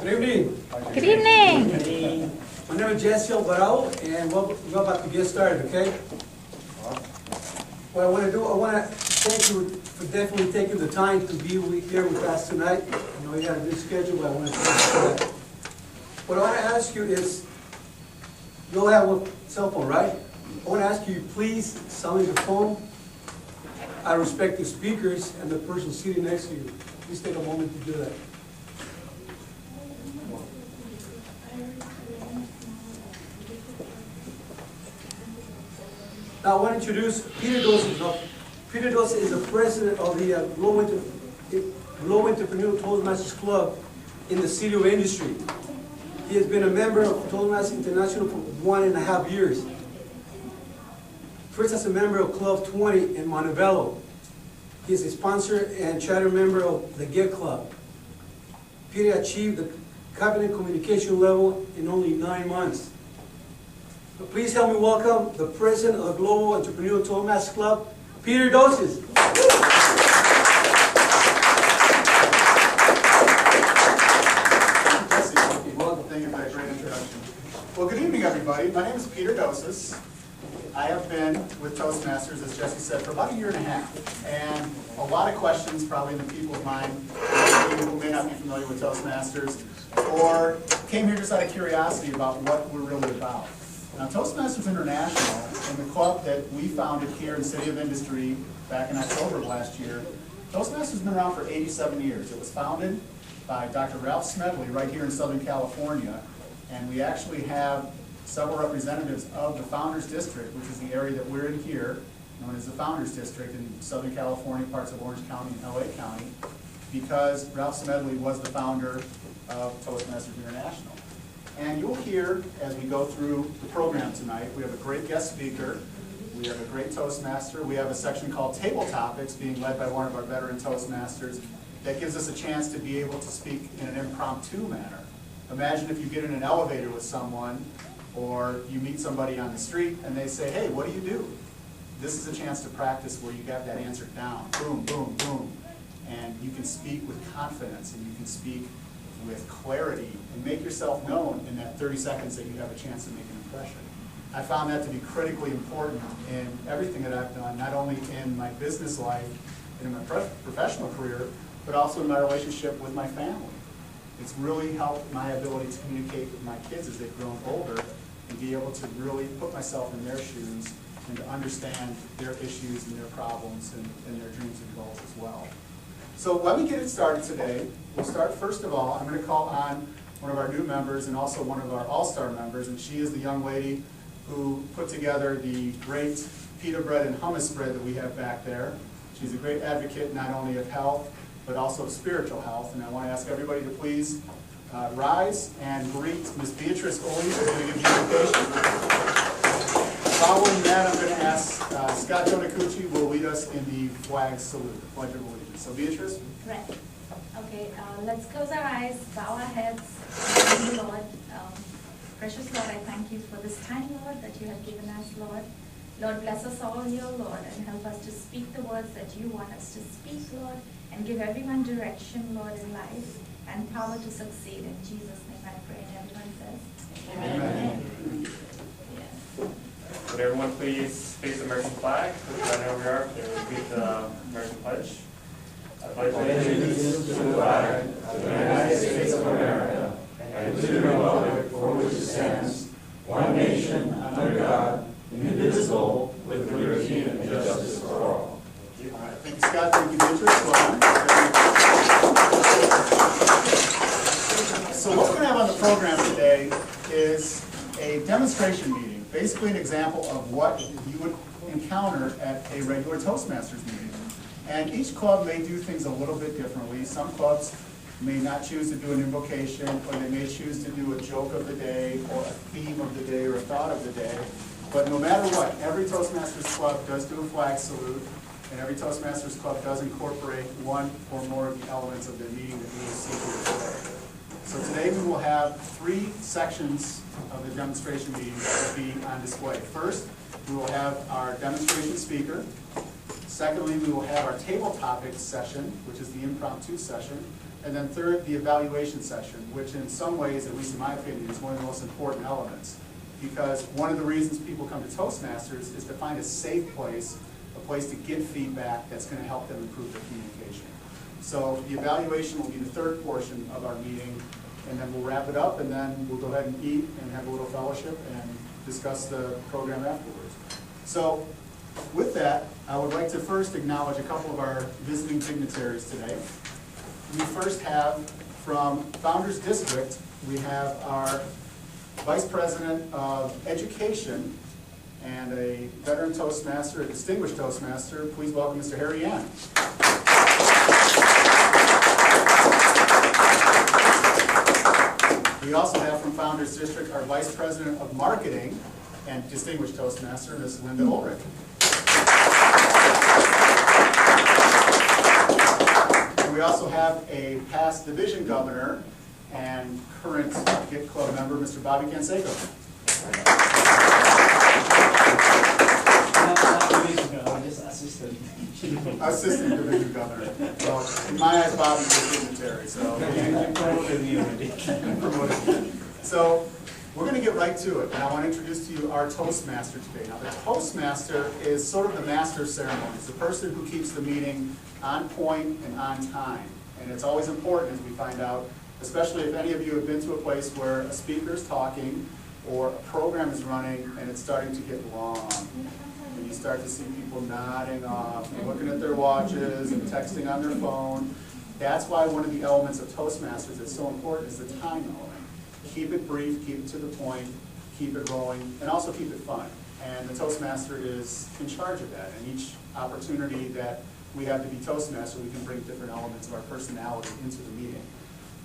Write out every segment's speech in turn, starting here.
Good evening. Good evening. My name is Jesse Alvarado, and we're about to get started, okay? What I want to do, I want to thank you for definitely taking the time to be here with us tonight. I know you got a good schedule, but I want to thank you for that. What I want to ask you is, you all have a cell phone, right? I want to ask you, please silence your phone. I respect the speakers and the person sitting next to you. Please take a moment to do that. Now I want to introduce Peter Doses. Now, Peter Doses is the president of the Global Entrepreneurs ToastMasters Club in the City of Industry. He has been a member of ToastMasters International for 1.5 years. First as a member of Club 20 in Montebello. He is a sponsor and charter member of the Get Club. Peter achieved the cabinet communication level in only 9 months. So please help me welcome the president of the Global Entrepreneur ToastMasters Club, Peter Doses. Thank you for that great introduction. Well, good evening, everybody. My name is Peter Doses. I have been with ToastMasters, as Jesse said, for about 1.5 years. And a lot of questions probably in the people's mind, people who may not be familiar with ToastMasters, or came here just out of curiosity about what we're really about. Now, ToastMasters International, and the club that we founded here in City of Industry back in October of last year, ToastMasters has been around for 87 years. It was founded by Dr. Ralph Smedley right here in Southern California, and we actually have several representatives of the Founders District, which is the area that we're in here, known as the Founders District in Southern California, parts of Orange County and LA County, because Ralph Smedley was the founder of ToastMasters International. And you'll hear, as we go through the program tonight, we have a great guest speaker, we have a great Toastmaster, we have a section called Table Topics being led by one of our veteran Toastmasters that gives us a chance to be able to speak in an impromptu manner. Imagine if you get in an elevator with someone, or you meet somebody on the street and they say, hey, what do you do? This is a chance to practice where you got that answer down. Boom, boom, boom. And you can speak with confidence, and you can speak with clarity, and make yourself known in that 30 seconds that you have a chance to make an impression. I found that to be critically important in everything that I've done, not only in my business life, in my professional career, but also in my relationship with my family. It's really helped my ability to communicate with my kids as they've grown older, and be able to really put myself in their shoes and to understand their issues and their problems and their dreams and goals as well. So let me get it started today. We'll start first of all, I'm going to call on one of our new members and also one of our all-star members, and she is the young lady who put together the great pita bread and hummus bread that we have back there. She's a great advocate not only of health, but also of spiritual health, and I want to ask everybody to please rise and greet Ms. Beatrice Oley, who's going to give you an invitation. Following that, I'm going to ask Scott Jonacucci will lead us in the flag salute, the Pledge of Allegiance. So Beatrice? Right. Okay, let's close our eyes, bow our heads, thank you, Lord. Precious Lord, I thank you for this time, Lord, that you have given us, Lord. Lord, bless us all here, Lord, and help us to speak the words that you want us to speak, Lord, and give everyone direction, Lord, in life, and power to succeed. In Jesus' name I pray, and everyone says, Amen. Amen. Yes. Would everyone please face the American flag? Right now we are to repeat the American pledge. I pledge allegiance to the flag of the United States of America and to the republic for which it stands, one nation under God, indivisible, with liberty and justice for all. All right, thank you, Scott. Thank you, Beatrice. So what we're going to have on the program today is a demonstration meeting, basically an example of what you would encounter at a regular Toastmasters meeting. And each club may do things a little bit differently. Some clubs may not choose to do an invocation, or they may choose to do a joke of the day, or a theme of the day, or a thought of the day. But no matter what, every Toastmasters club does do a flag salute, and every Toastmasters club does incorporate one or more of the elements of their meeting that we will see here today. So today we will have 3 sections of the demonstration meeting that will be on display. First, we will have our demonstration speaker. Secondly, we will have our table topics session, which is the impromptu session. And then third, the evaluation session, which in some ways, at least in my opinion, is one of the most important elements. Because one of the reasons people come to Toastmasters is to find a safe place, a place to get feedback that's going to help them improve their communication. So the evaluation will be the third portion of our meeting, and then we'll wrap it up, and then we'll go ahead and eat and have a little fellowship and discuss the program afterwards. So with that, I would like to first acknowledge a couple of our visiting dignitaries today. We first have from Founders District, we have our Vice President of Education and a veteran Toastmaster, a distinguished Toastmaster. Please welcome Mr. Harry Yan. We also have from Founders District our Vice President of Marketing and distinguished Toastmaster, Ms. Linda Ulrich. And we also have a past division governor and current GIT Club member, Mr. Bobby Canseco. Just assistant. Assistant division governor. So in my eyes, Bobby's a dignitary. So So we're going to get right to it, and I want to introduce to you our Toastmaster today. Now, the Toastmaster is sort of the master of ceremonies, the person who keeps the meeting on point and on time. And it's always important, as we find out, especially if any of you have been to a place where a speaker is talking or a program is running and it's starting to get long. And you start to see people nodding off, and looking at their watches and texting on their phone. That's why one of the elements of Toastmasters that's so important is the time element. Keep it brief, keep it to the point, keep it rolling, and also keep it fun. And the Toastmaster is in charge of that. And each opportunity that we have to be Toastmaster, we can bring different elements of our personality into the meeting.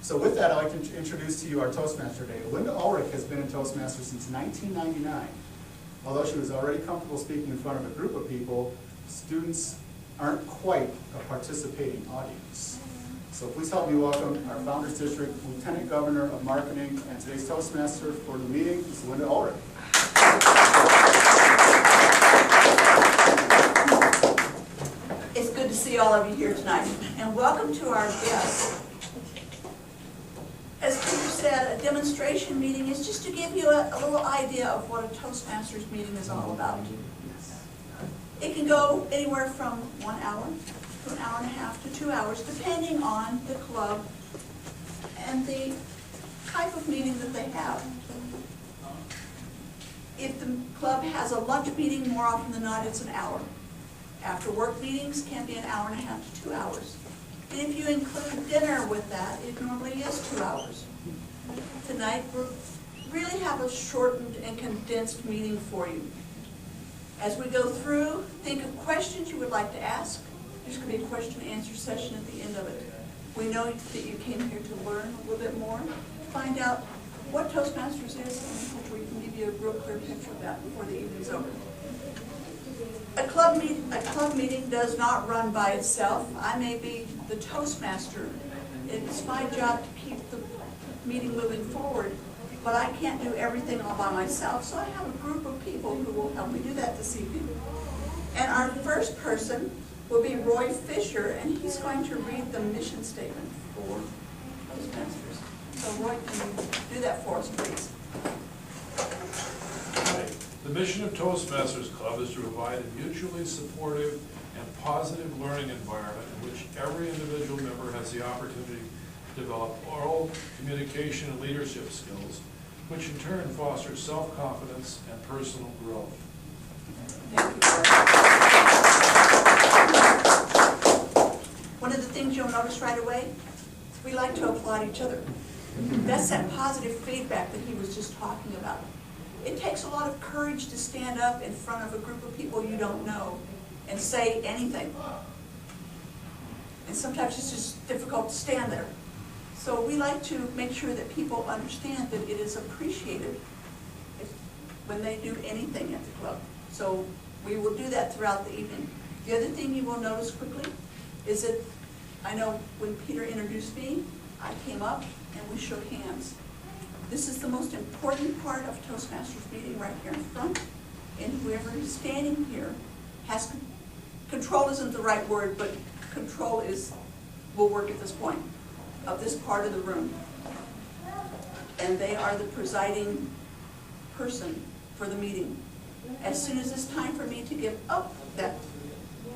So with that, I'd like to introduce to you our Toastmaster today. Linda Ulrich has been in Toastmasters since 1999. Although she was already comfortable speaking in front of a group of people, students aren't quite a participating audience. So please help me welcome our Founders District Lieutenant Governor of Marketing and today's Toastmaster for the meeting, Ms. Linda Ulrich. It's good to see all of you here tonight, and welcome to our guests. As Peter said, a demonstration meeting is just to give you a little idea of what a Toastmasters meeting is all about. It can go anywhere from 1 hour to an hour and a half to 2 hours, depending on the club and the type of meeting that they have. If the club has a lunch meeting, more often than not, it's an hour. After work meetings can be an hour and a half to 2 hours. And if you include dinner with that, it normally is 2 hours. Tonight, we really have a shortened and condensed meeting for you. As we go through, think of questions you would like to ask. There's going to be a question and answer session at the end of it. We know that you came here to learn a little bit more, find out what Toastmasters is, and hopefully we can give you a real clear picture of that before the evening's over. A club meeting does not run by itself. I may be the Toastmaster. It's my job to keep the meeting moving forward, but I can't do everything all by myself, so I have a group of people who will help me do that this evening. And our first person will be Roy Fisher, and he's going to read the mission statement for Toastmasters. So Roy, can you do that for us, please? The mission of Toastmasters Club is to provide a mutually supportive and positive learning environment in which every individual member has the opportunity to develop oral, communication, and leadership skills, which in turn fosters self-confidence and personal growth. Thank you. One of the things you'll notice right away, we like to applaud each other. That's that positive feedback that he was just talking about. It takes a lot of courage to stand up in front of a group of people you don't know and say anything. And sometimes it's just difficult to stand there. So we like to make sure that people understand that it is appreciated when they do anything at the club. So we will do that throughout the evening. The other thing you will notice quickly is that I know when Peter introduced me, I came up and we shook hands. This is the most important part of Toastmasters meeting right here in front, and whoever is standing here has control isn't the right word, but control is, will work at this point, of this part of the room. And they are the presiding person for the meeting. As soon as it's time for me to give up that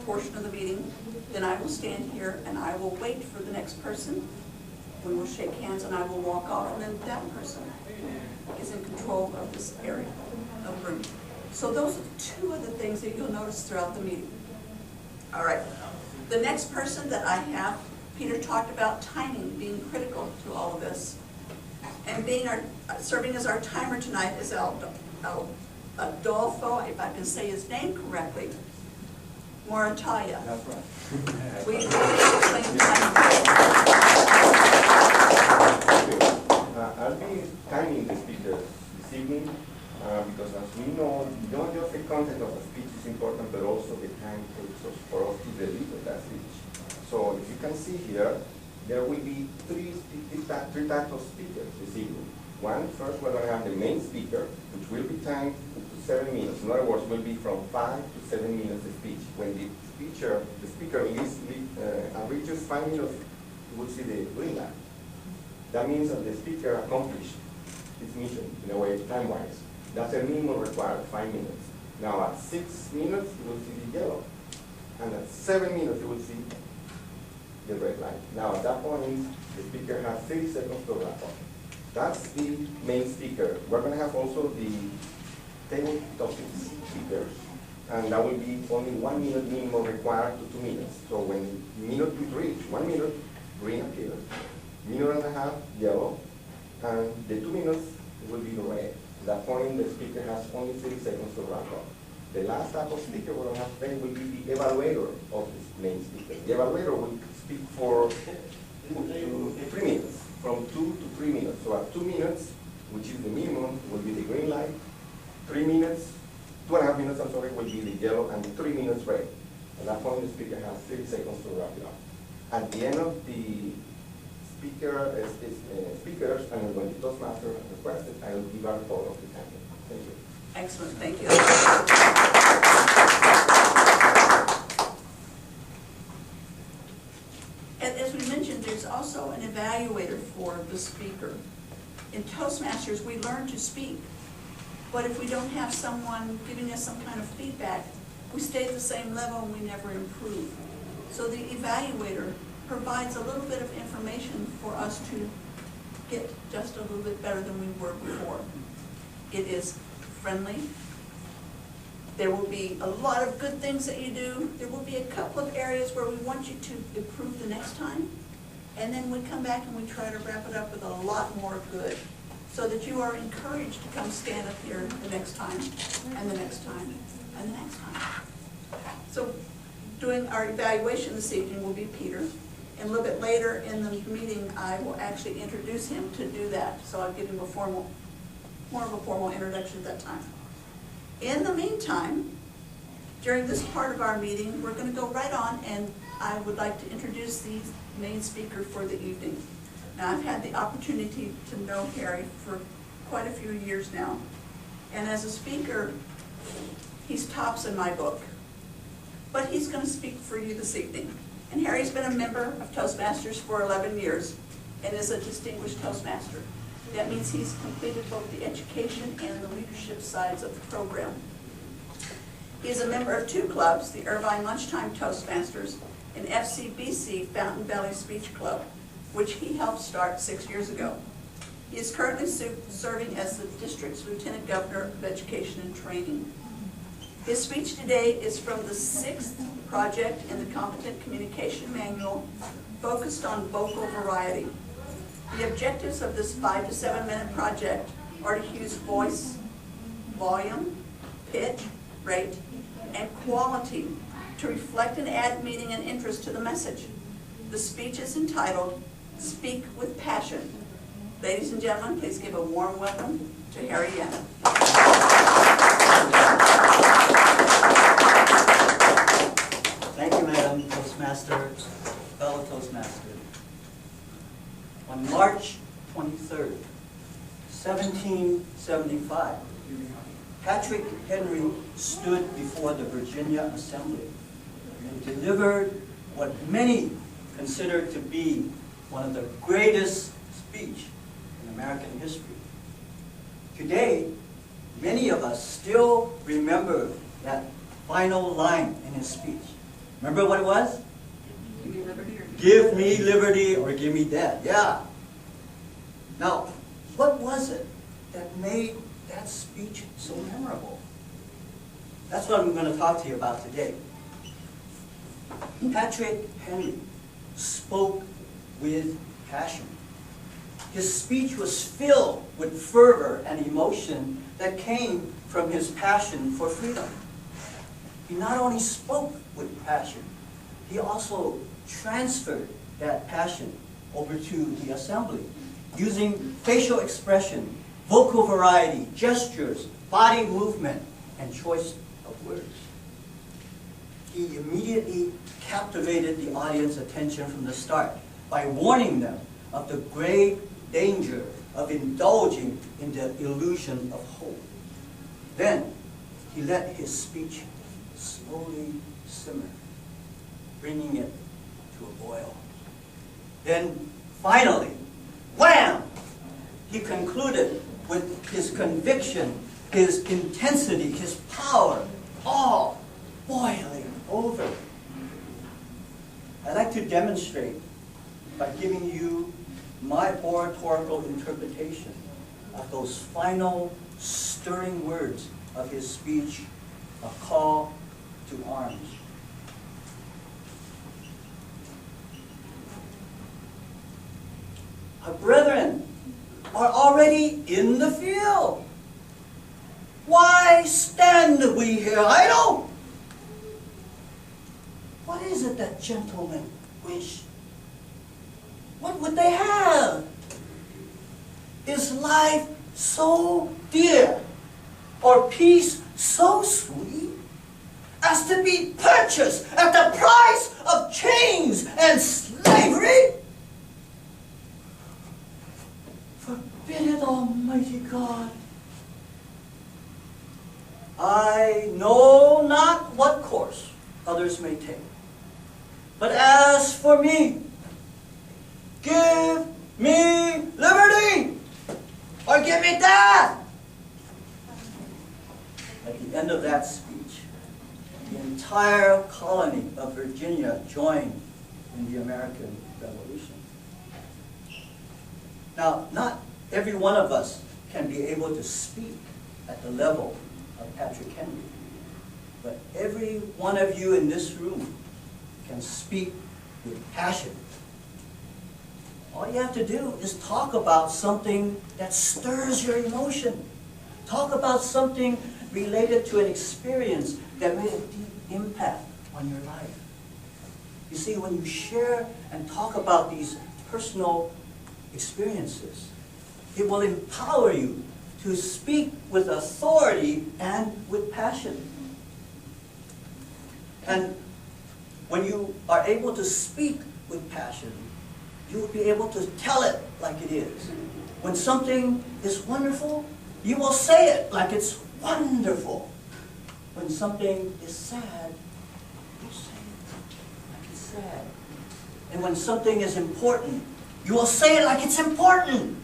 portion of the meeting, then I will stand here and I will wait for the next person. We will shake hands and I will walk off, and then that person is in control of this area of the room. So those are two of the things that you'll notice throughout the meeting. All right. The next person that I have, Peter talked about timing being critical to all of this. And being serving as our timer tonight is Adolfo, if I can say his name correctly, Morataya. That's right. We explain timing. I'll be timing the speakers this evening because, as we know, not just the content of the speech is important, but also the time it takes for us to deliver that speech. So if you can see here, there will be three types of speakers this evening. One, first we're going to have the main speaker, which will be timed to 7 minutes. In other words, will be from 5 to 7 minutes of speech. When the speaker reaches 5 minutes, you will see the green light. That means that the speaker accomplished his mission in a way, time-wise. That's a minimum required, 5 minutes. Now at 6 minutes, you will see the yellow. And at 7 minutes, you will see the red light. Now at that point, the speaker has 30 seconds to wrap up. That's the main speaker. We're going to have also the table topics speakers, and that will be only 1 minute minimum required to 2 minutes. So when minute is reached, 1 minute, green appears, minute and a half, yellow, and the 2 minutes will be red. At that point, the speaker has only 30 seconds to wrap up. The last type of speaker we're going to have then will be the evaluator of this main speaker. The evaluator will speak for 3 minutes, from 2 to 3 minutes. So at 2 minutes, which is the minimum, will be the green light. 3 minutes, 2.5 minutes, I'm sorry, will be the yellow, and 3 minutes red. At that point, the speaker has 30 seconds to wrap it up. At the end of the speakers, and when the Toastmaster has requested, I will give our call of the time. Thank you. Excellent, thank you. And as we mentioned, there's also an evaluator for the speaker. In Toastmasters, we learn to speak, but if we don't have someone giving us some kind of feedback, we stay at the same level and we never improve. So the evaluator provides a little bit of information for us to get just a little bit better than we were before. It is friendly. There will be a lot of good things that you do. There will be a couple of areas where we want you to improve the next time. And then we come back and we try to wrap it up with a lot more good, so that you are encouraged to come stand up here the next time, and the next time, and the next time. So doing our evaluation this evening will be Peter. And a little bit later in the meeting, I will actually introduce him to do that. So I'll give him more of a formal introduction at that time. In the meantime, during this part of our meeting, we're going to go right on, and I would like to introduce the main speaker for the evening. Now, I've had the opportunity to know Harry for quite a few years now, and as a speaker, he's tops in my book. But he's going to speak for you this evening. And Harry's been a member of Toastmasters for 11 years and is a distinguished Toastmaster. That means he's completed both the education and the leadership sides of the program. He is a member of 2 clubs, the Irvine Lunchtime Toastmasters and FCBC Fountain Valley Speech Club, which he helped start 6 years ago. He is currently serving as the district's Lieutenant Governor of Education and Training. His speech today is from the 6th project in the Competent Communication Manual, focused on vocal variety. The objectives of this 5 to 7 minute project are to use voice, volume, pitch, rate, and quality to reflect and add meaning and interest to the message. The speech is entitled, Speak with Passion. Ladies and gentlemen, please give a warm welcome to Harry Yannon. Thank you, Madam Toastmaster, fellow Toastmaster. On March 23rd, 1775, Patrick Henry stood before the Virginia Assembly, and delivered what many consider to be one of the greatest speech in American history. Today, many of us still remember that final line in his speech. Remember what it was? Give me liberty or give me death. Yeah. Now, what was it that made that speech so memorable? That's what I'm going to talk to you about today. Patrick Henry spoke with passion. His speech was filled with fervor and emotion that came from his passion for freedom. He not only spoke with passion, he also transferred that passion over to the assembly, using facial expression, vocal variety, gestures, body movement, and choice of words. He immediately captivated the audience's attention from the start by warning them of the grave danger of indulging in the illusion of hope. Then he let his speech slowly simmer, bringing it to a boil. Then finally, wham! He concluded with his conviction, his intensity, his power, all boiling over. I'd like to demonstrate by giving you my oratorical interpretation of those final stirring words of his speech, a call to arms. Our brethren are already in the field. Why stand we here idle? What is it that gentlemen wish? What would they have? Is life so dear, or peace so sweet, as to be purchased at the price of chains and slavery? Forbid it, Almighty God. I know not what course others may take, but as for me, give me liberty, or give me death. At the end of that speech, the entire colony of Virginia joined in the American Revolution. Now, not every one of us can be able to speak at the level of Patrick Henry, but every one of you in this room can speak with passion. All you have to do is talk about something that stirs your emotion. Talk about something related to an experience that made a deep impact on your life. You see, when you share and talk about these personal experiences, it will empower you to speak with authority and with passion. And when you are able to speak with passion, you will be able to tell it like it is. When something is wonderful, you will say it like it's wonderful. When something is sad, you say it like it's sad. And when something is important, you will say it like it's important,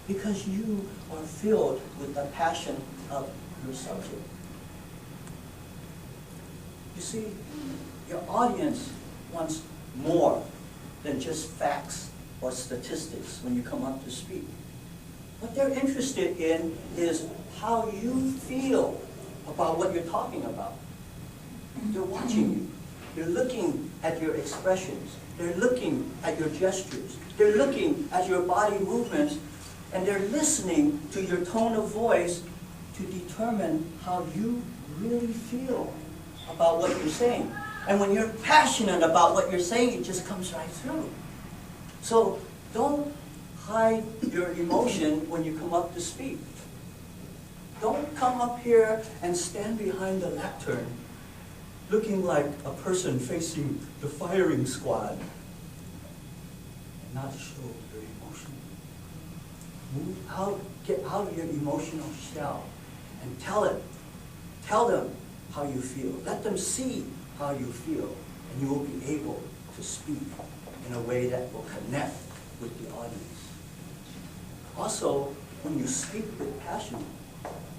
because you are filled with the passion of your subject. You see, your audience wants more than just facts or statistics when you come up to speak. What they're interested in is how you feel about what you're talking about. They're watching you. They're looking at your expressions. They're looking at your gestures. They're looking at your body movements, and they're listening to your tone of voice to determine how you really feel about what you're saying. And when you're passionate about what you're saying, it just comes right through. So don't hide your emotion when you come up to speak. Don't come up here and stand behind the lectern looking like a person facing the firing squad and not show your emotion. Move out, get out of your emotional shell and tell it. Tell them how you feel. Let them see how you feel. and you will be able to speak in a way that will connect with the audience. Also, when you speak with passion,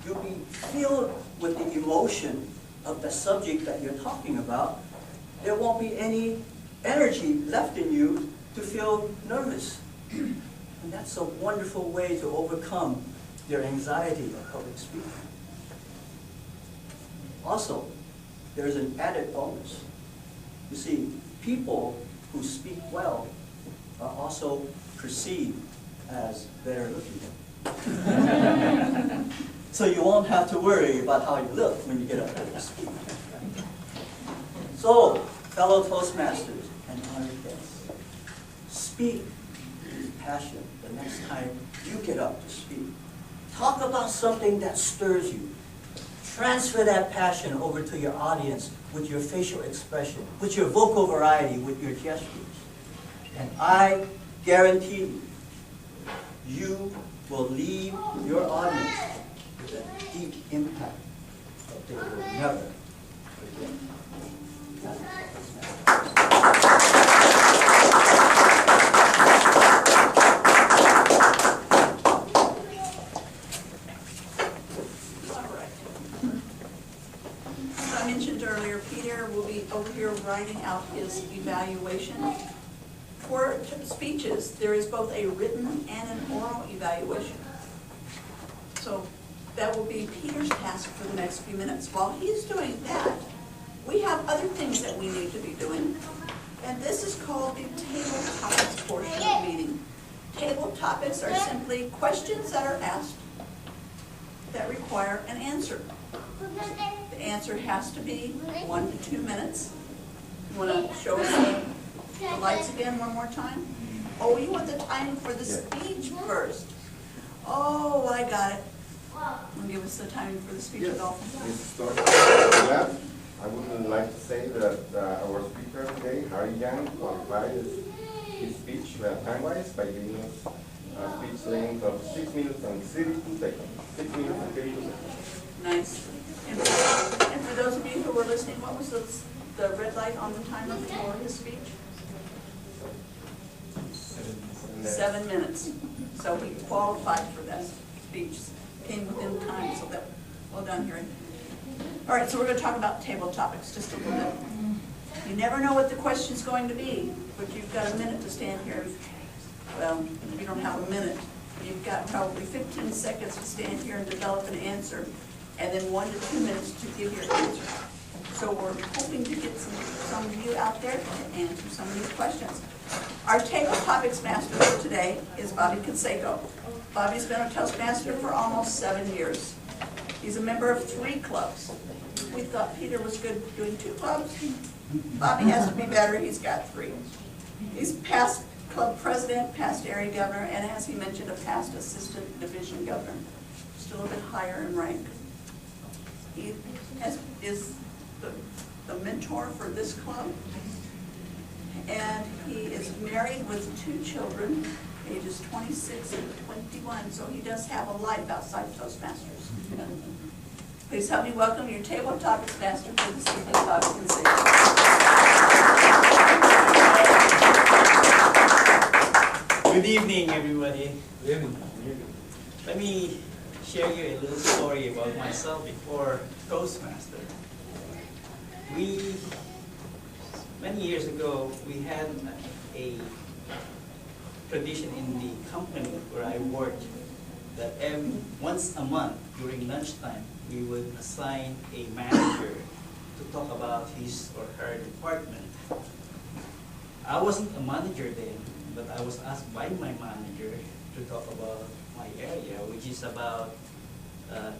you'll be filled with the emotion of the subject that you're talking about. There won't be any energy left in you to feel nervous. And that's a wonderful way to overcome your anxiety of public speaking. Also, there's an added bonus. You see, people who speak well are also perceived as better looking. So you won't have to worry about how you look when you get up there to speak. So, fellow Toastmasters and honored guests, speak with passion the next time you get up to speak. Talk about something that stirs you. Transfer that passion over to your audience with your facial expression, with your vocal variety, with your gestures. And I guarantee you, you will leave your audience with a deep impact that they will never forget. All right. As I mentioned earlier, Peter will be over here writing out his evaluation. For speeches, there is both a written and an oral evaluation. So that will be Peter's task for the next few minutes. While he's doing that, we have other things that we need to be doing. And this is called the table topics portion of the meeting. Table topics are simply questions that are asked that require an answer. The answer has to be 1 to 2 minutes. You want to show us the lights again one more time? Oh, you want the time for the speech first. Oh, I got it. Want to give us the timing for the speech, Adolfo? Yes, start with that. I would like to say that our speaker today, Harry Young, qualified his speech time-wise by giving us a speech length of 6 minutes and 32 seconds. 6 minutes and 32 seconds. Nice. And for those of you who were listening, what was the red light on the timer for his speech? 7 minutes. So he qualified for that speech, came within time, so that, well done, Harry. All right, so we're going to talk about table topics just a little bit. You never know what the question's going to be, but you've got a minute to stand here. Well, you don't have a minute. You've got probably 15 seconds to stand here and develop an answer, and then 1 to 2 minutes to give your answer. So we're hoping to get some of you out there to answer some of these questions. Our table topics master for today is Bobby Canseco. Bobby's been a Toastmaster for almost 7 years. He's a member of 3 clubs. We thought Peter was good doing 2 clubs. Bobby has to be better, he's got 3. He's past club president, past area governor, and as he mentioned, a past assistant division governor. Still a bit higher in rank. He is the mentor for this club. And he is married with 2 children, ages 26 and 21, so he does have a life outside Toastmasters. Please help me welcome your table topics master for this evening, Bobby Canseco. Good evening, everybody. Let me share you a little story about myself before Toastmaster. Many years ago, we had a tradition in the company where I worked that once a month during lunchtime, we would assign a manager to talk about his or her department. I wasn't a manager then, but I was asked by my manager to talk about my area, which is about the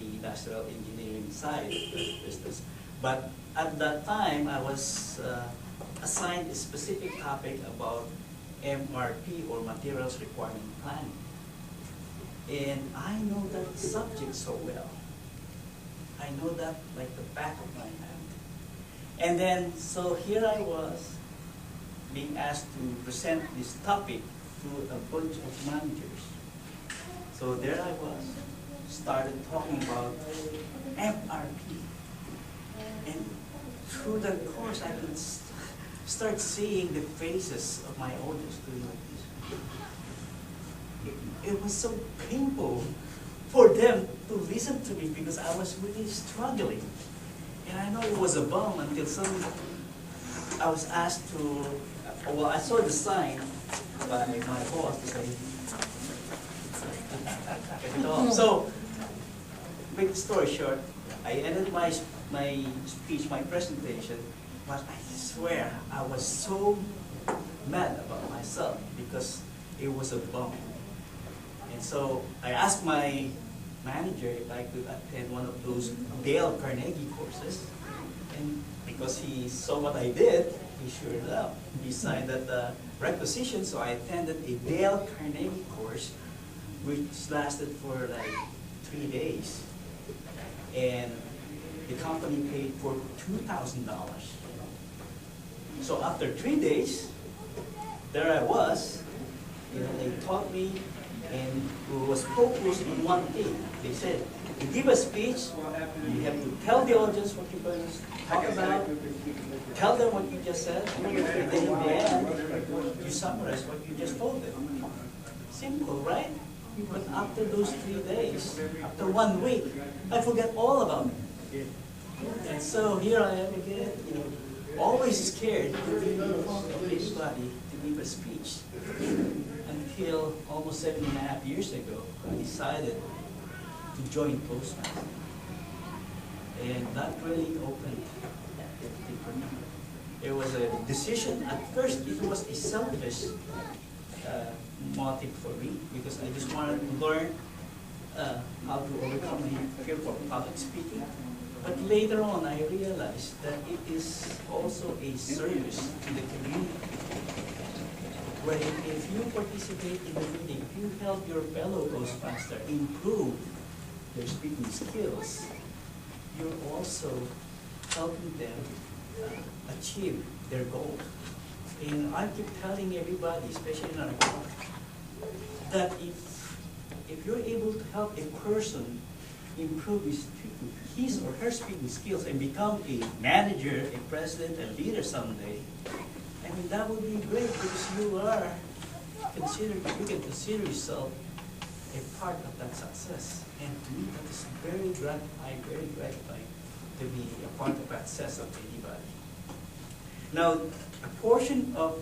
industrial engineering side of the business. But at that time, I was assigned a specific topic about MRP, or Materials Requirement Planning. And I know that subject so well. I know that like the back of my hand. And then, so here I was being asked to present this topic to a bunch of managers. So there I was, started talking about MRP. And through the course, I could start seeing the faces of my audience doing like this. It was so painful for them to listen to me because I was really struggling. And I know it was a bum until I was asked to, well, I saw the sign by my boss to say, so, make the story short, I ended my speech, my presentation, but I swear I was so mad about myself because it was a bum. And so I asked my manager if I could attend one of those Dale Carnegie courses. And because he saw what I did, he sure enough, he signed that requisition, so I attended a Dale Carnegie course, which lasted for like 3 days. And the company paid for $2,000. So after 3 days, there I was, they taught me, and it was focused on one thing. They said, to give a speech, you have to tell the audience what you're going to talk about, tell them what you just said, and then in the end, you summarize what you just told them. Simple, right? But after those 3 days, after 1 week, I forgot all about it. And so here I am again, always scared to be in front of anybody to give a speech. Until almost 7.5 years ago, I decided to join Toastmasters. And that really opened everything for me. It was a decision. At first, it was a selfish motive for me because I just wanted to learn how to overcome the fear for public speaking. But later on, I realized that it is also a service to the community. Where if you participate in the meeting, if you help your fellow Toastmaster improve their speaking skills, you're also helping them achieve their goals. And I keep telling everybody, especially in our group, that if you're able to help a person improve his or her speaking skills and become a manager, a president, a leader someday, I mean, that would be great because you can consider yourself a part of that success. And to me, that is very gratifying to be a part of that success of anybody. Now, a portion of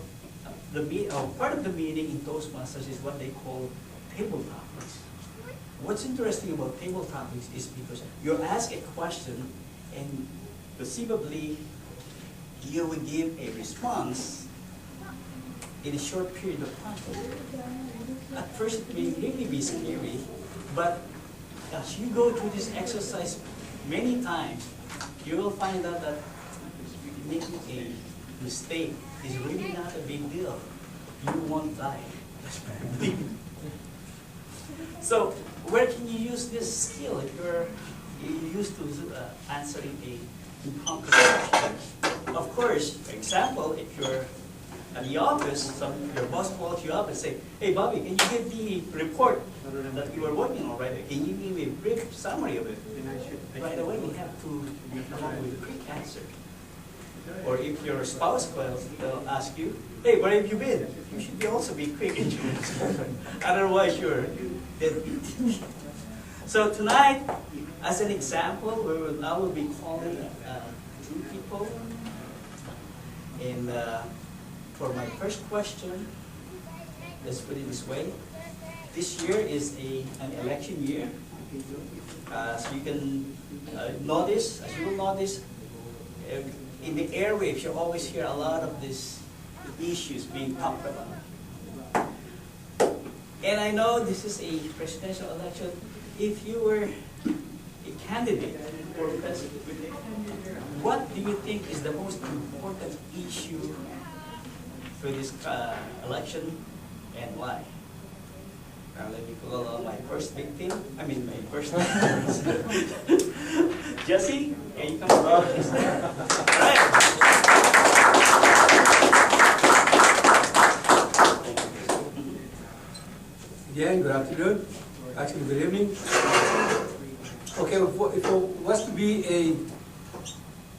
part of the meeting in Toastmasters is what they call table topics. What's interesting about table topics is because you're asked a question and conceivably you will give a response in a short period of time. At first it may really be scary, but as you go through this exercise many times, you will find out that making a mistake is really not a big deal. You won't die. So where can you use this skill if you're used to answering a impromptu question? Of course, for example, if you're at the office, your boss calls you up and say, "Hey Bobby, can you give the report that you were working on right away? Can you give me a brief summary of it?" Right away, you have to come up with a quick answer. Or if your spouse calls, they'll ask you, "Hey, where have you been?" You should also be quick in your answer. Otherwise, you're deadbeat. So tonight, as an example, I will be calling 2 people. And for my first question, let's put it this way. This year is an election year. As you can notice, in the airwaves, you always hear a lot of these issues being talked about. And I know this is a presidential election. If you were a candidate for president, what do you think is the most important issue for this election and why? Now let me call on my first victim. My first Jesse, can you come over? Right. Again, good afternoon. Actually, good evening. Okay, if it was to be a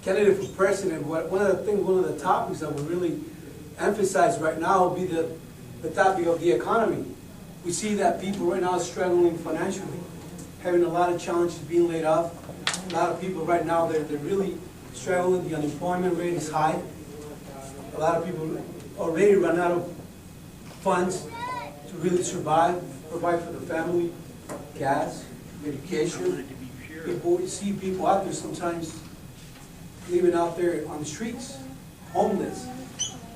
candidate for president, one of the topics that we really emphasize right now will be the topic of the economy. We see that people right now are struggling financially, having a lot of challenges, being laid off. A lot of people right now, they're really struggling. The unemployment rate is high. A lot of people already run out of funds to really survive, provide for the family, gas, education. People, you see people out there sometimes living out there on the streets, homeless.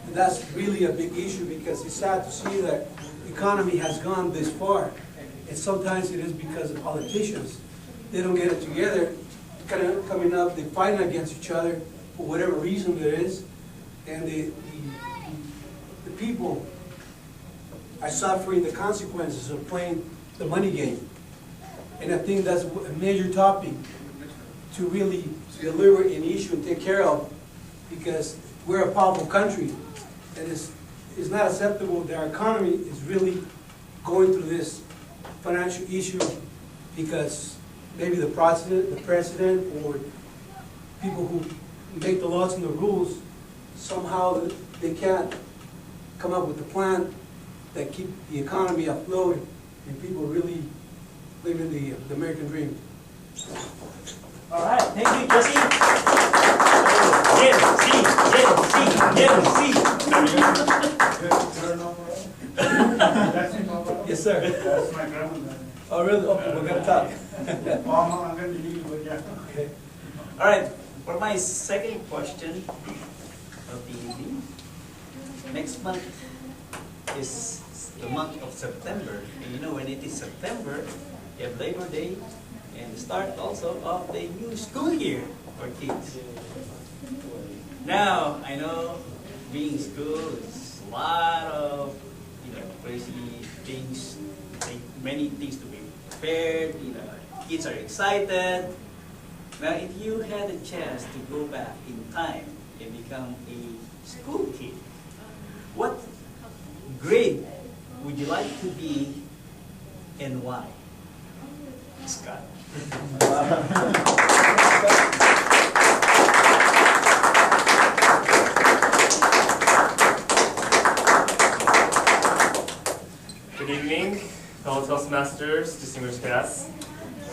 And that's really a big issue, because it's sad to see that the economy has gone this far. And sometimes it is because of politicians. They don't get it together, kind of coming up, they're fighting against each other for whatever reason there is. And the people are suffering the consequences of playing the money game. And I think that's a major topic to really deliver an issue and take care of, because we're a powerful country, and it's not acceptable that our economy is really going through this financial issue because maybe the president or people who make the laws and the rules, somehow they can't come up with a plan that keep the economy afloat and people really living the American dream. All right, thank you, Jesse. Yes, sir. That's my grandmother. Oh, really? Okay, we're gonna talk. I'm going to leave, but yeah. Okay. All right, for my second question of the evening, next month is the month of September. And you know, when it is September, you have Labor Day and the start also of the new school year for kids. Now, I know being in school is a lot of, crazy things, many things to be prepared, kids are excited. Now, if you had a chance to go back in time and become a school kid, what grade would you like to be and why? Scott. Good evening, fellow Toastmasters, distinguished guests.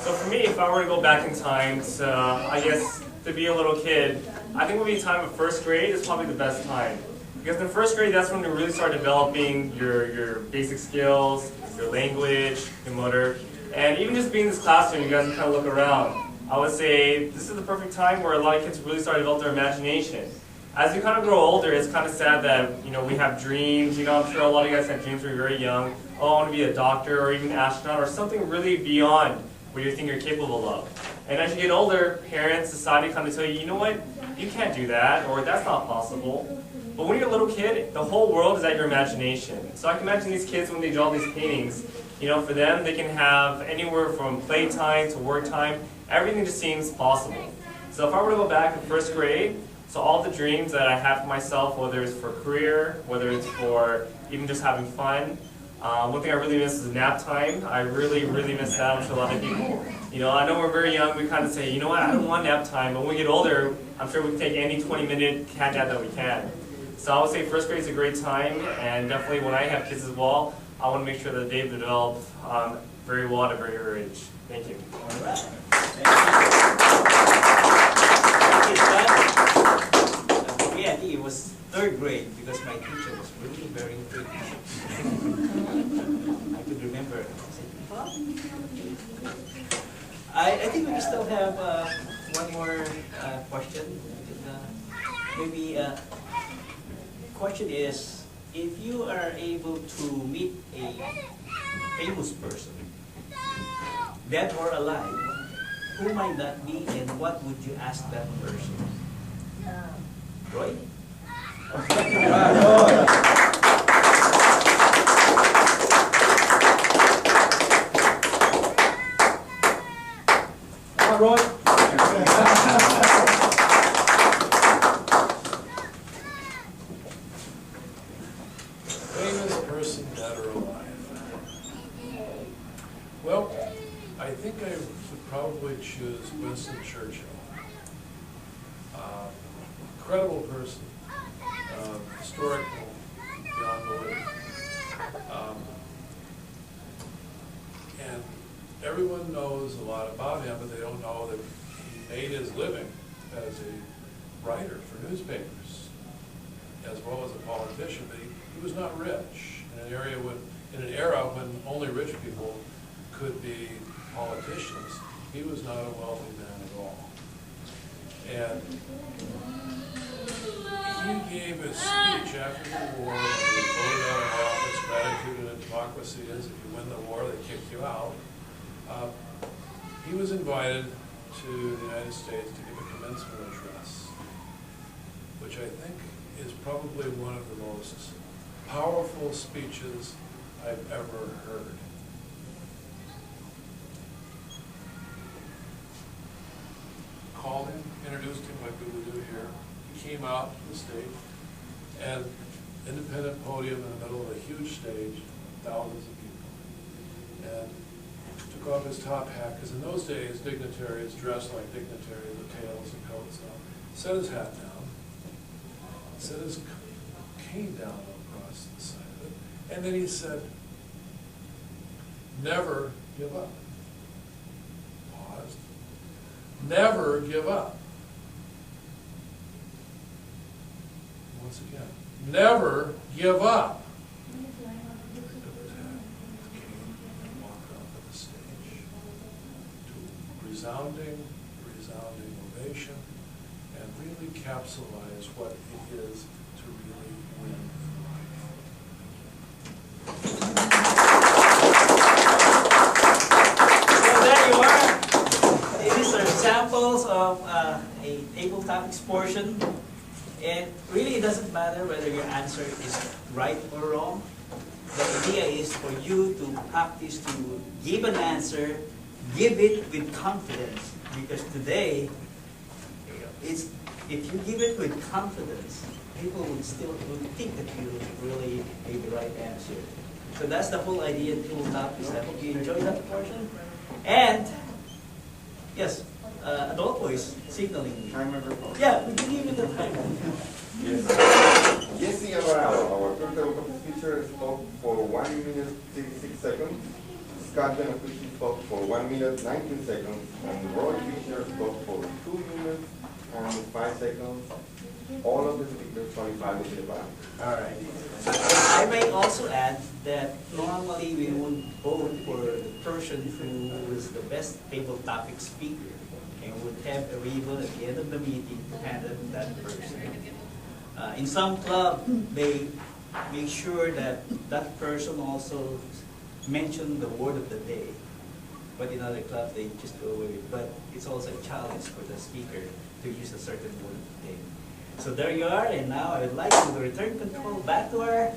So for me, if I were to go back in time to, I guess, to be a little kid, I think it would be time of first grade is probably the best time. Because in first grade, that's when you really start developing your basic skills, your language, your motor. And even just being in this classroom, you guys can kind of look around. I would say this is the perfect time where a lot of kids really start to develop their imagination. As you kind of grow older, it's kind of sad that, we have dreams. I'm sure a lot of you guys have dreams when you're very young. Oh, I want to be a doctor or even an astronaut or something really beyond what you think you're capable of. And as you get older, parents, society kind of tell you, you know what, you can't do that, or that's not possible. But when you're a little kid, the whole world is at your imagination. So I can imagine these kids when they draw these paintings, for them, they can have anywhere from playtime to work time. Everything just seems possible. So if I were to go back in first grade, so all the dreams that I have for myself, whether it's for career, whether it's for even just having fun, one thing I really miss is nap time. I really, really miss that. I'm sure a lot of people. I know we're very young, we kind of say, you know what, I don't want nap time. But when we get older, I'm sure we can take any 20-minute cat nap that we can. So I would say first grade is a great time, and definitely when I have kids as well, I want to make sure that they've developed very well at a very early age. Thank you. All right. Thank you, Scott. For me, I think it was third grade because my teacher was really very strict. I could remember. I think we can still have one more question. Maybe question is, if you are able to meet a famous person, dead or alive, who might that be and what would you ask that person? Roy? Come on, Roy. Famous person, dead or alive? Well, I think I would probably choose Winston Churchill. incredible person, historical beyond belief. And everyone knows a lot about him, but they don't know that he made his living as a writer for newspapers, as well as a politician. But he was not rich in an era when only rich people could be politicians. He was not a wealthy man at all. And he gave a speech after the war when he was voted out of office. Gratitude in a democracy is if you win the war, they kick you out. He was invited to the United States to give a commencement address, which I think is probably one of the most powerful speeches I've ever heard. Called him, introduced him like we would do here. He came out to the stage, and independent podium in the middle of a huge stage, thousands of people. And took off his top hat, because in those days, dignitaries dressed like dignitaries with tails and coats on. Set his hat down, set his cane down across the side of it, and then he said, "Never give up." Paused. Never give up. Once again, never give up. Walked off of the stage to resounding ovation, and really capsulize what it is to really win Samples of a table topics portion, and really it doesn't matter whether your answer is right or wrong. The idea is for you to practice to give an answer, give it with confidence, because today, if you give it with confidence, people would think that you really made the right answer. So that's the whole idea of table topics. I hope you enjoyed that portion. And yes. Adult voice signaling. Timer before. Yeah, we can give you the timer. Yes. Jesse Alvarado, our third topic speaker, spoke for 1 minute 36 seconds. Scott Benefici spoke for 1 minute 19 seconds. And Roy Fisher spoke for 2 minutes and 5 seconds. All of the speakers qualified with the bar. All right. I may also add that normally we would vote for the person who is the best table topic speaker, and would have a ribbon at the end of the meeting to hand it to that person. In some club, they make sure that that person also mentioned the word of the day. But in other clubs, they just go with it. But it's also a challenge for the speaker to use a certain word of the day. So there you are, and now I would like to return control back to our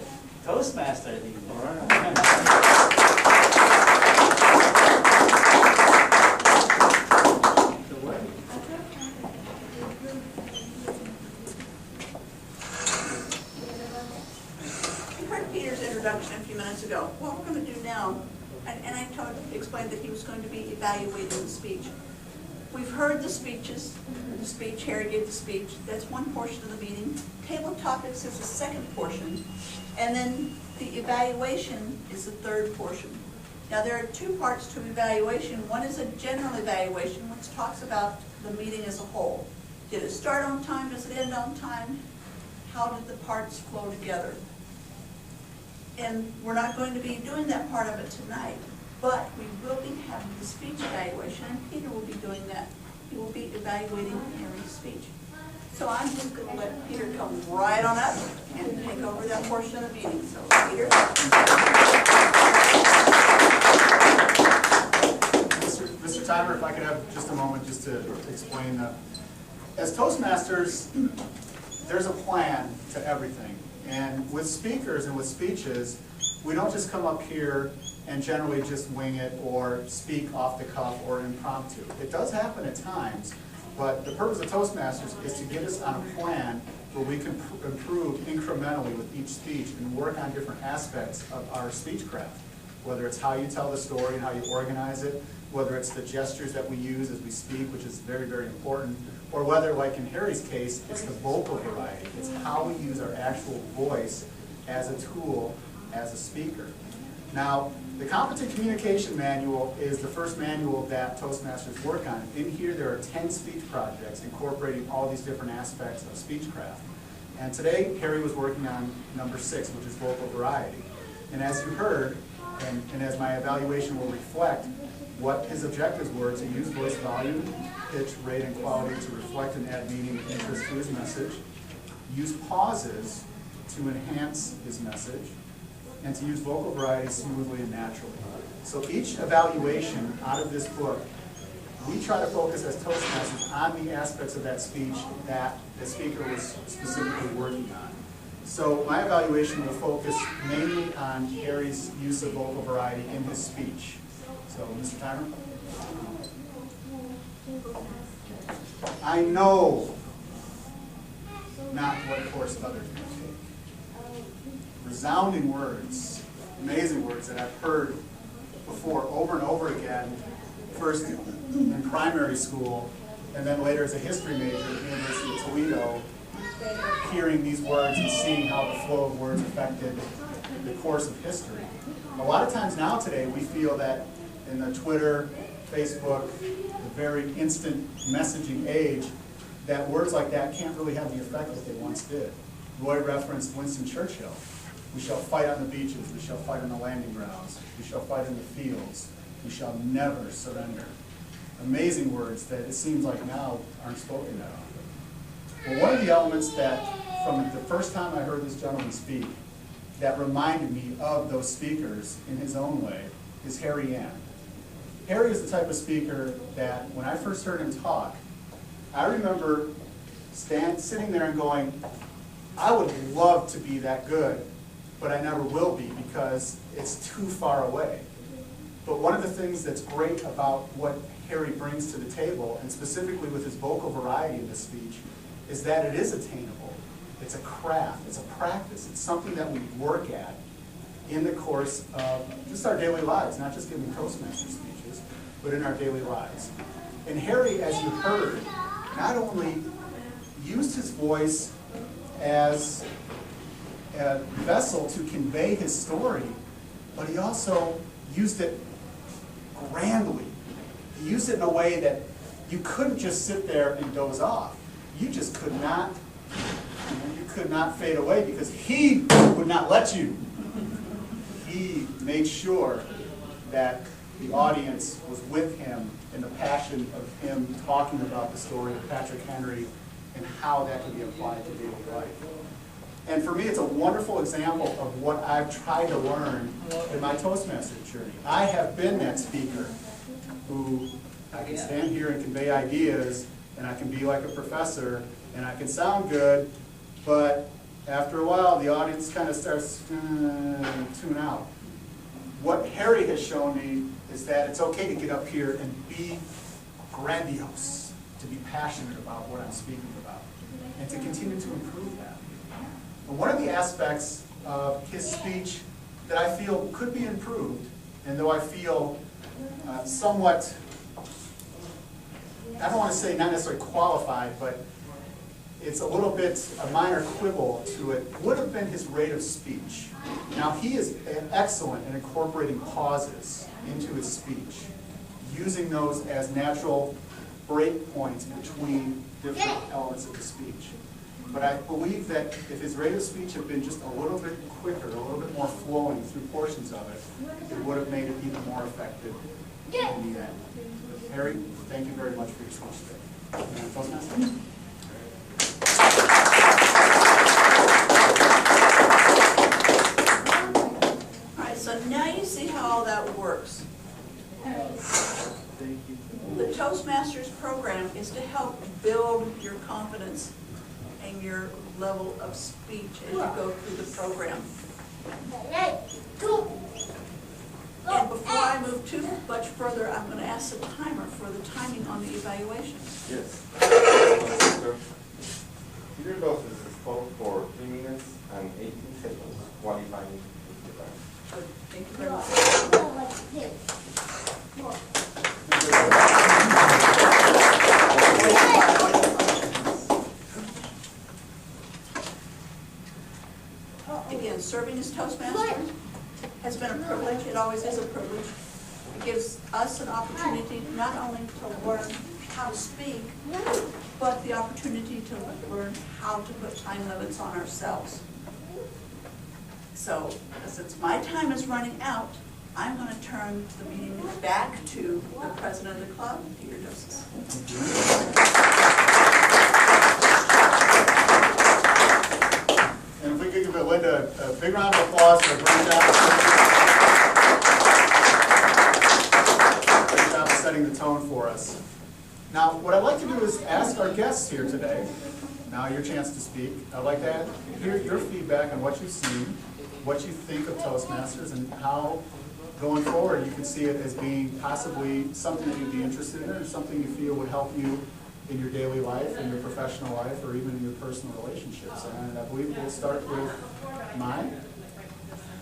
Toastmaster. All right. Introduction a few minutes ago. What we're going to do now, and I explained that he was going to be evaluating the speech. We've heard the speeches, the speech, Harry gave the speech, that's one portion of the meeting. Table topics is the second portion, and then the evaluation is the third portion. Now there are two parts to evaluation. One is a general evaluation, which talks about the meeting as a whole. Did it start on time? Does it end on time? How did the parts flow together? And we're not going to be doing that part of it tonight, but we will be having the speech evaluation, and Peter will be doing that. He will be evaluating Harry's speech. So I'm just going to let Peter come right on up and take over that portion of the meeting. So, Peter. Mr. Timer, if I could have just a moment just to explain. As Toastmasters, there's a plan to everything. And with speakers and with speeches, we don't just come up here and generally just wing it or speak off the cuff or impromptu. It does happen at times, but the purpose of Toastmasters is to get us on a plan where we can improve incrementally with each speech and work on different aspects of our speech craft. Whether it's how you tell the story and how you organize it, whether it's the gestures that we use as we speak, which is very, very important, or whether, like in Harry's case, it's the vocal variety. It's how we use our actual voice as a tool, as a speaker. Now, the Competent Communication Manual is the first manual that Toastmasters work on. In here, there are 10 speech projects incorporating all these different aspects of speechcraft. And today, Harry was working on number 6, which is vocal variety. And as you heard, and as my evaluation will reflect, what his objectives were to use voice volume, pitch, rate, and quality to reflect and add meaning and interest to his message, use pauses to enhance his message, and to use vocal variety smoothly and naturally. So each evaluation out of this book, we try to focus as Toastmasters on the aspects of that speech that the speaker was specifically working on. So my evaluation will focus mainly on Harry's use of vocal variety in his speech. So, Mr. Timer? I know not what course others may take. Resounding words, amazing words that I've heard before over and over again, first in primary school, and then later as a history major at the University of Toledo, hearing these words and seeing how the flow of words affected the course of history. A lot of times now today, we feel that in the Twitter, Facebook, the very instant messaging age, that words like that can't really have the effect that they once did. Roy referenced Winston Churchill. We shall fight on the beaches, we shall fight on the landing grounds, we shall fight in the fields, we shall never surrender. Amazing words that it seems like now aren't spoken that often. Well, one of the elements that, from the first time I heard this gentleman speak, that reminded me of those speakers in his own way, is Harry Ann. Harry is the type of speaker that, when I first heard him talk, I remember sitting there and going, I would love to be that good, but I never will be because it's too far away. But one of the things that's great about what Harry brings to the table, and specifically with his vocal variety in this speech, is that it is attainable. It's a craft, it's a practice, it's something that we work at in the course of just our daily lives, not just giving Toastmaster speeches, but in our daily lives. And Harry, as you heard, not only used his voice as a vessel to convey his story, but he also used it grandly. He used it in a way that you couldn't just sit there and doze off. You just could not, you could not fade away because he would not let you. He made sure that the audience was with him in the passion of him talking about the story of Patrick Henry and how that can be applied to daily life. And for me, it's a wonderful example of what I've tried to learn in my Toastmaster journey. I have been that speaker who I can stand here and convey ideas, and I can be like a professor, and I can sound good, but after a while, the audience kind of starts to tune out. What Harry has shown me is that it's okay to get up here and be grandiose, to be passionate about what I'm speaking about, and to continue to improve that. And one of the aspects of his speech that I feel could be improved, and though I feel somewhat, I don't want to say not necessarily qualified, but it's a little bit a minor quibble to it, would have been his rate of speech. Now, he is excellent in incorporating pauses into his speech, using those as natural break points between different elements of the speech. But I believe that if his rate of speech had been just a little bit quicker, a little bit more flowing through portions of it, it would have made it even more effective in the end. But Harry, thank you very much for your speech today. Toastmasters? All right, so now you see how all that works. The Toastmasters program is to help build your confidence and your level of speech as you go through the program. And before I move too much further, I'm going to ask the timer for the timing on the evaluation. Yes. Peter Dawson spoke for 3 minutes and 18 seconds, qualifying the time. Good. Thank you very much. serving as Toastmaster has been a privilege. It always is a privilege. It gives us an opportunity not only to learn how to speak, but the opportunity to learn how to put time limits on ourselves. So, since my time is running out, I'm going to turn the meeting back to the president of the club, Peter Dosis. And if we could give Linda a big round of applause for a great job of setting the tone for us. Now, what I'd like to do is ask our guests here today, now your chance to speak. I'd like to hear your feedback on what you've seen, what you think of Toastmasters, and how, going forward, you can see it as being possibly something that you'd be interested in, or something you feel would help you in your daily life, in your professional life, or even in your personal relationships. And I believe we'll start with mine.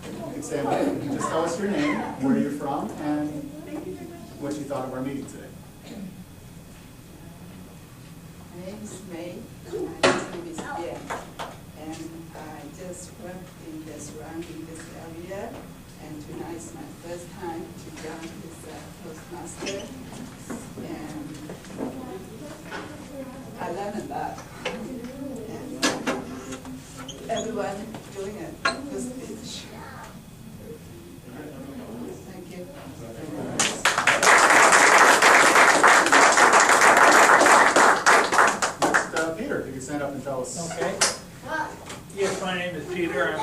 You can stand up and just tell us your name, where you're from, and what you thought of our meeting today. My name is May, and my last name is Bien. And I just worked in the surrounding this area, and tonight is my first time to join this Toastmaster. And I learned a lot. And everyone doing a good speech. Thank you. Next, Peter, if you could stand up and tell us. Okay. Yes, my name is Peter.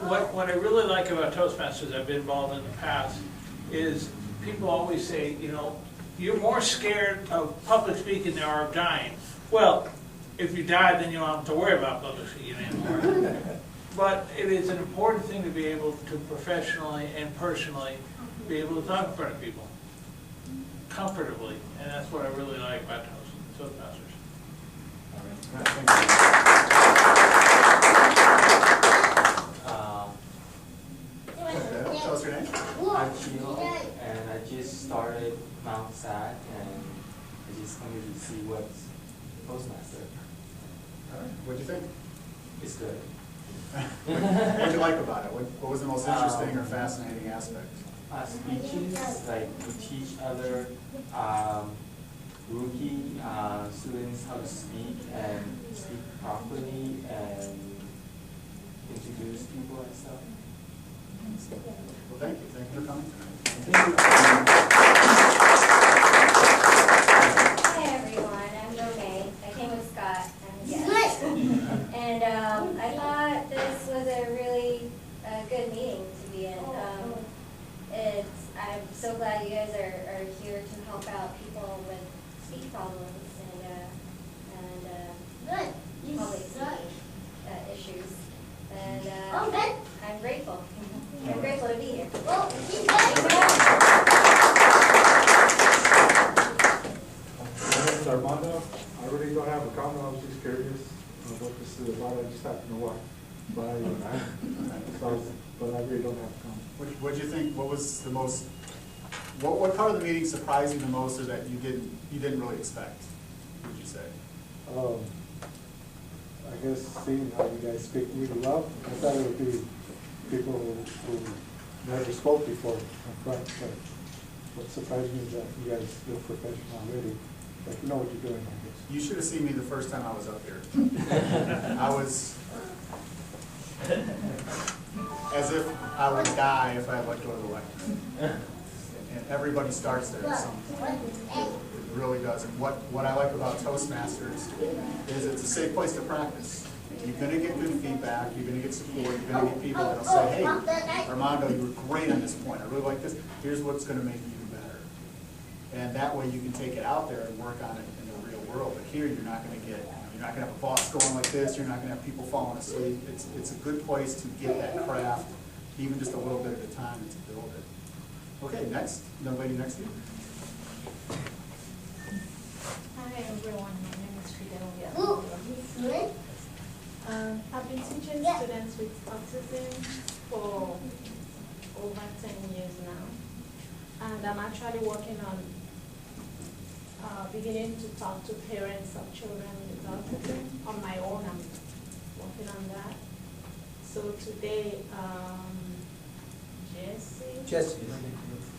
What I really like about Toastmasters, I've been involved in the past, is people always say, you know, you're more scared of public speaking than you are of dying. Well, if you die, then you don't have to worry about public speaking anymore. But it is an important thing to be able to professionally and personally be able to talk in front of people comfortably, and that's what I really like about Toastmasters. Thank you. Tell us your name. I'm Chino, and I just started Mount Sad, and I just wanted to see what's Toastmaster. All right. What'd you think? It's good. What'd you like about it? What was the most interesting or fascinating aspect? Speeches, like we teach other rookie students how to speak and speak properly and introduce people and stuff. Well, thank you. Thank you for coming tonight. Hi everyone, I'm Renee. I came with Scott. I'm a guest. And I thought this was a really good meeting to be in. I'm so glad you guys are here to help out people with speech problems and public speaking issues. And I'm grateful. I'm grateful to be here. Armando, I really don't have a comment. I was just curious what this is about. I just happened to walk by, but I really don't have a comment. What did you think? What was the most? What part of the meeting surprised you the most, or that you didn't really expect? What would you say? I guess seeing how you guys speak really well, I thought it would be people who never spoke before in front. But what surprised me is that you guys look professional already. Like you know what you're doing, I guess. You should have seen me the first time I was up here. I was as if I would die if I had let go of the lectern. And everybody starts there at some point. It really does. And what I like about Toastmasters is it's a safe place to practice. You're going to get good feedback. You're going to get support. You're going to get people that will say, hey, Armando, you were great on this point. I really like this. Here's what's going to make you better. And that way you can take it out there and work on it in the real world. But here you're not going to get, you're not going to have a boss going like this. You're not going to have people falling asleep. It's a good place to get that craft, even just a little bit at a time, and to build it. Okay, next. The lady next to you. Hi everyone, my name is Frida. I've been teaching students with autism for over 10 years now. And I'm actually working on beginning to talk to parents of children with autism. On my own, I'm working on that. So today, Jesse.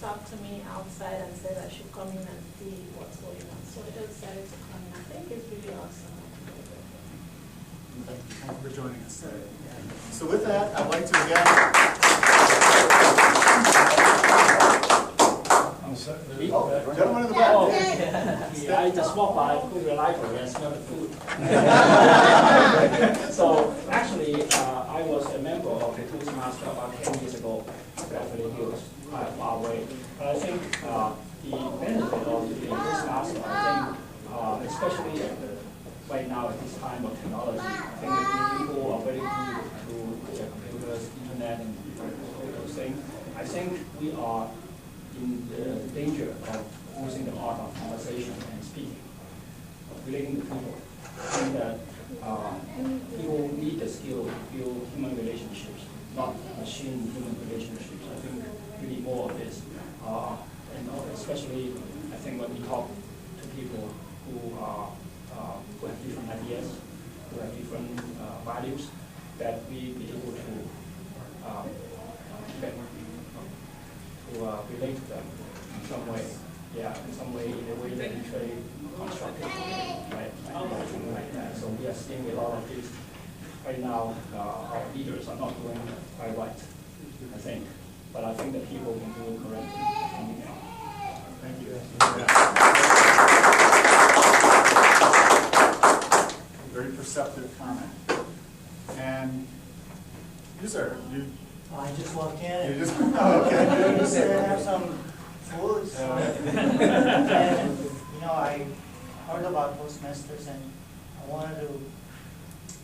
talked to me outside and said I should come in and see what's going on. So I just decided to come in. I think it's really awesome. Thank you for joining us today. So with that, I'd like to again. Gentleman in the back. I just walked by, go to the library and smell the food. So actually, I was a member of the Toastmasters about 10 years ago. Actually, he was quite far away. But I think the benefit of the Toastmasters, I think, especially right now at this time of technology, I think that people are very good to their computers, internet, and all those things. I think we are in the danger of losing the art of conversation and speaking, of relating to people. I think that people need the skill to build human relationships, not machine human relationships. I think we need more of this. And especially, I think when we talk to people who have different ideas, who have different values, that we be able to relate to them in some way. Yeah, in some way, in a way that is very constructive, right? Something like that. So we are seeing a lot of this right now. Our leaders are not doing quite right, I think. But I think that people can do it correctly. Thank you. Very perceptive comment. And you, sir, I just walked in. You just, oh, okay. You said I have some food. So, and, I heard about Toastmasters and I wanted to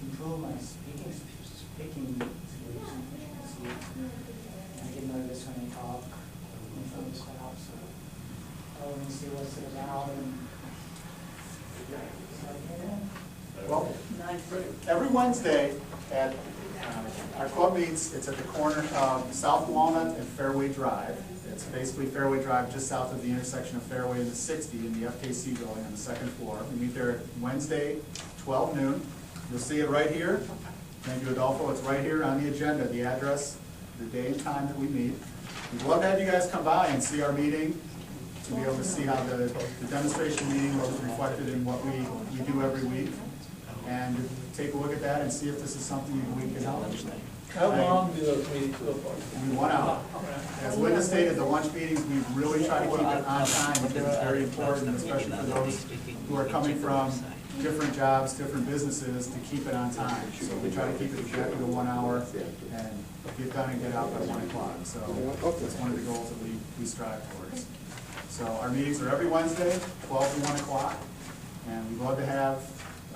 improve my speaking skills. I get nervous when I talk in front of the crowd, so I want to see what's it about. well, every Wednesday at our club meets, it's at the corner of South Walnut and Fairway Drive. It's basically Fairway Drive just south of the intersection of Fairway and the 60 in the FKC building on the second floor. We meet there Wednesday, 12 noon. You'll see it right here. Thank you, Adolfo. It's right here on the agenda, the address, the day and time that we meet. We'd love to have you guys come by and see our meeting, to be able to see how the demonstration meeting was reflected in what we do every week, and take a look at that and see if this is something we can help. How long do those meetings go for? 1 hour. As Linda stated, the lunch meetings, we really try to keep it on time because it's very important, especially for those who are coming from different jobs, different businesses, to keep it on time. So we try to keep it exactly to 1 hour and get done and get out by 1 o'clock. So that's one of the goals that we strive towards. So our meetings are every Wednesday, 12 to 1 o'clock. And we'd love to have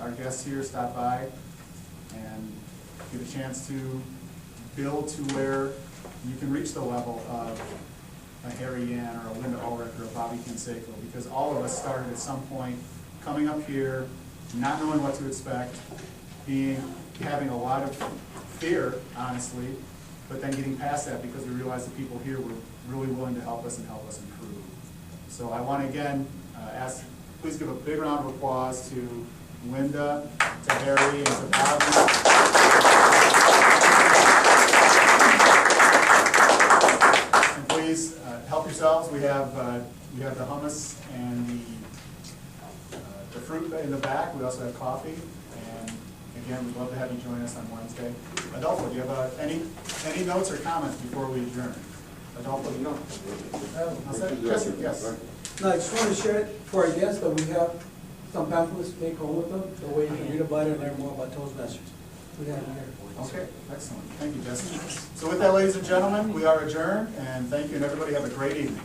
our guests here stop by and get a chance to build to where you can reach the level of a Harry Yan or a Linda Ulrich or a Bobby Canseco, because all of us started at some point coming up here, not knowing what to expect, having a lot of fear, honestly, but then getting past that because we realized the people here were really willing to help us and help us improve. So I want to again ask, please give a big round of applause to Linda, to Harry, and to Bobby. And please help yourselves. We have the hummus and the fruit in the back. We also have coffee. And again, we'd love to have you join us on Wednesday. Adolfo, do you have any notes or comments before we adjourn? Adolfo, no. Jesse, yes. No, I just want to share it for our guests that we have some pamphlets to take home with them, the way you can read about it and learn more about Toastmasters. We have them here. Okay, excellent. Thank you, Jesse. So with that, ladies and gentlemen, we are adjourned, and thank you, and everybody have a great evening.